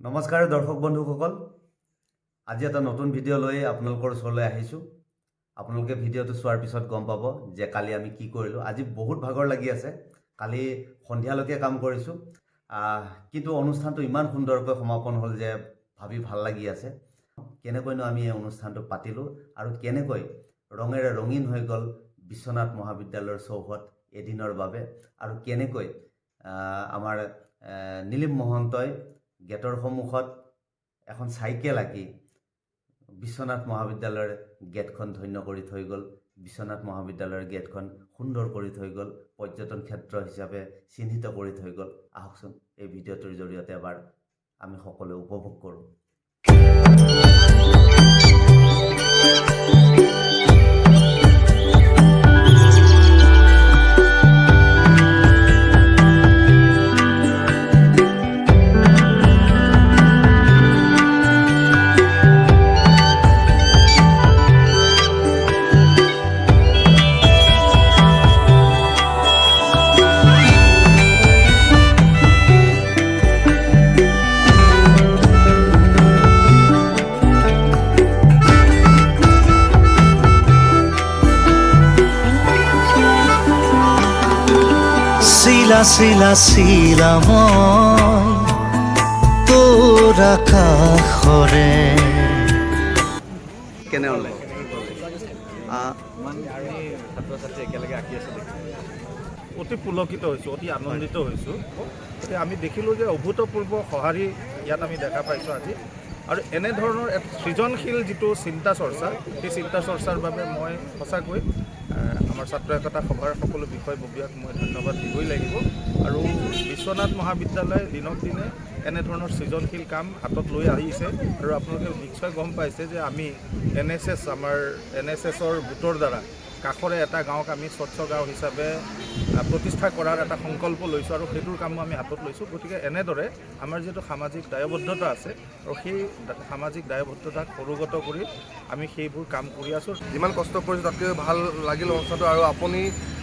নমস্কাৰ দৰ্শক বন্ধুসকল, আজি এটা নতুন ভিডিঅ' লৈ আপোনালোকৰ ওচৰলৈ আহিছোঁ। আপোনালোকে ভিডিঅ'টো চোৱাৰ পিছত গম পাব যে কালি আমি কি কৰিলোঁ। আজি বহুত ভাগৰ লাগি আছে, কালি সন্ধিয়ালৈকে কাম কৰিছোঁ, কিন্তু অনুষ্ঠানটো ইমান সুন্দৰকৈ সমাপন হ'ল যে ভাবি ভাল লাগি আছে। কেনেকৈনো আমি এই অনুষ্ঠানটো পাতিলোঁ আৰু কেনেকৈ ৰঙেৰে ৰঙীন হৈ গ'ল বিশ্বনাথ মহাবিদ্যালয়ৰ চৌহদ এদিনৰ বাবে, আৰু কেনেকৈ আমাৰ নীলিম মহন্তই গেটৰ সন্মুখত এখন চাইকেল আঁকি বিশ্বনাথ মহাবিদ্যালয়ৰ গেটখন ধন্য কৰি থৈ গ'ল। বিশ্বনাথ মহাবিদ্যালয়ৰ গেটখন সুন্দৰ কৰি থৈ গ'ল, পৰ্যটন ক্ষেত্ৰ হিচাপে চিহ্নিত কৰি থৈ গ'ল। আহকচোন এই ভিডিঅ'টোৰ জৰিয়তে এবাৰ আমি সকলোৱে উপভোগ কৰোঁ। শিলা শিলা মই তোৰ আকাশৰে কেনে হ'লে ছাত্ৰ-ছাত্ৰী একেলগে আঁকি আছে দেখি অতি পুলকিত হৈছোঁ, অতি আনন্দিত হৈছোঁ। আমি দেখিলোঁ যে অভূতপূৰ্ব সঁহাৰি ইয়াত আমি দেখা পাইছোঁ আজি, আৰু এনেধৰণৰ এক সৃজনশীল যিটো চিন্তা চৰ্চা, সেই চিন্তা চৰ্চাৰ বাবে মই সঁচাকৈ আমাৰ ছাত্ৰ একতা সভাৰ সকলো বিষয়ববীয়াক মই ধন্যবাদ দিবই লাগিব। আৰু বিশ্বনাথ মহাবিদ্যালয়ে দিনক দিনে এনেধৰণৰ সৃজনশীল কাম হাতত লৈ আহিছে, আৰু আপোনালোকে নিশ্চয় গম পাইছে যে আমি আমাৰ NSSৰ গোটৰ দ্বাৰা কাষৰে এটা গাঁৱক আমি স্বচ্ছ গাঁও হিচাপে প্ৰতিষ্ঠা কৰাৰ এটা সংকল্প লৈছোঁ, আৰু সেইটোৰ কামো আমি হাতত লৈছোঁ। গতিকে এনেদৰে আমাৰ যিটো সামাজিক দায়বদ্ধতা আছে, আৰু সেই সামাজিক দায়বদ্ধতাক সৰুগত কৰি আমি সেইবোৰ কাম কৰি আছোঁ। যিমান কষ্ট কৰিছোঁ তাতকৈ ভাল লাগিল অনুষ্ঠানটো, আৰু আপুনি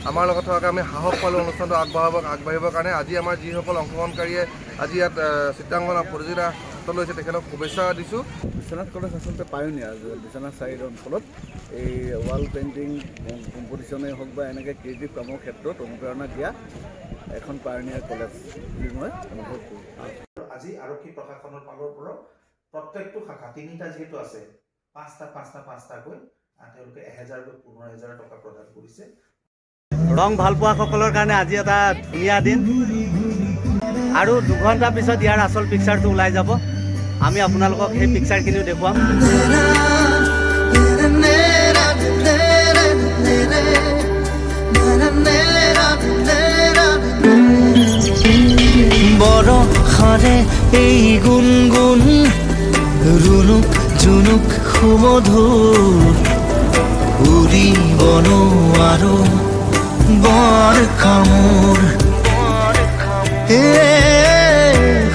আমাৰ লগত থকাকৈ আমি সাহস পালোঁ অনুষ্ঠানটো আগবাঢ়িবৰ কাৰণে। আজি আমাৰ যিসকল অংশগ্ৰহণকাৰীয়ে আজি ইয়াত চিত্ৰাংকন প্ৰতিযোগিতা হাতত লৈছে তেখেতক শুভেচ্ছা দিছোঁ। বিশ্বনাথ কলেজ আচলতে পায়োনিয়াৰ বিশ্বনাথ চাৰিআলি অঞ্চলত এই ৱাল পেইণ্টিং কম্পিটিশ্যনেই হওক বা এনেকৈ ক্ৰিয়েটিভ কামৰ ক্ষেত্ৰত অনুপ্ৰেৰণা দিয়া এখন পায়োনিয়াৰ কলেজ বুলি মই অনুভৱ কৰোঁ। আজি আৰক্ষী প্ৰশাসনৰ ফালৰ পৰা প্ৰত্যেকটো শাখা তিনিটা যিহেতু আছে, পাঁচটাকৈ তেওঁলোকে 1000কৈ 15,000 টকা প্ৰদান কৰিছে। ৰং ভাল পোৱাসকলৰ কাৰণে আজি এটা ধুনীয়া দিন, আৰু 2 ঘণ্টা পিছত ইয়াৰ আচল পিকচাৰটো ওলাই যাব। আমি আপোনালোকক সেই পিকচাৰখিনিও দেখুৱাম। বৰষাৰে এই গুণগুণ ৰুণুক জুনুক সুমধুৰ উৰিব নোৱাৰো বৰ কামোৰ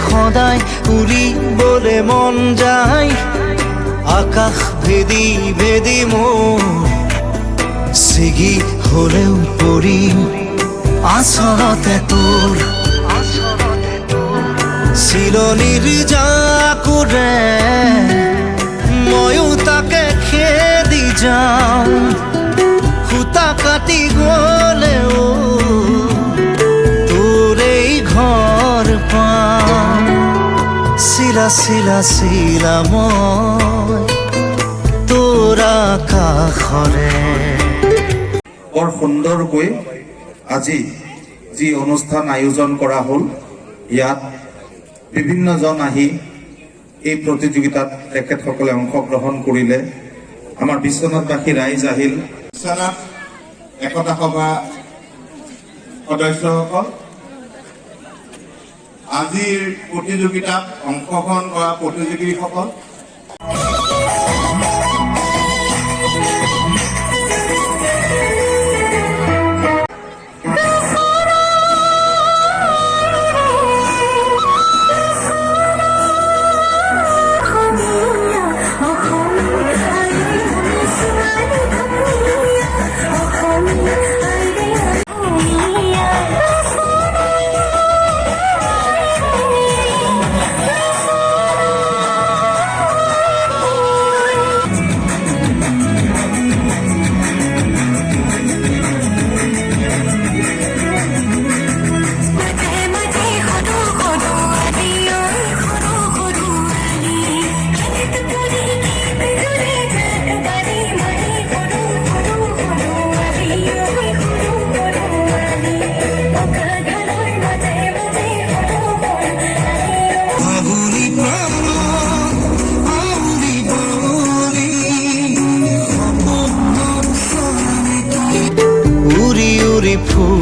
সদায় উৰিবলে মন যায় আকাশ ভেদি ভেদি মোৰ ছিগি হলেও পৰিম আচলতে তোৰ চিলনিৰ জাকুৰে ময়ো তাকে খেদি যাওঁ সূতা কাটি গলেও তোৰেই ঘৰ পাম চিলা চিলা চিলা মই তোৰ আকাশৰে। বৰ সুন্দৰকৈ আজি যি অনুষ্ঠান আয়োজন কৰা হ'ল, ইয়াত বিভিন্নজন আহি এই প্ৰতিযোগিতাত তেখেতসকলে অংশগ্ৰহণ কৰিলে। আমাৰ বিশ্বনাথবাসী ৰাইজ আহিল, বিশ্বনাথ একতা সভা সদস্যসকল, আজিৰ প্ৰতিযোগিতাত অংশগ্ৰহণ কৰা প্ৰতিযোগীসকল, ফুল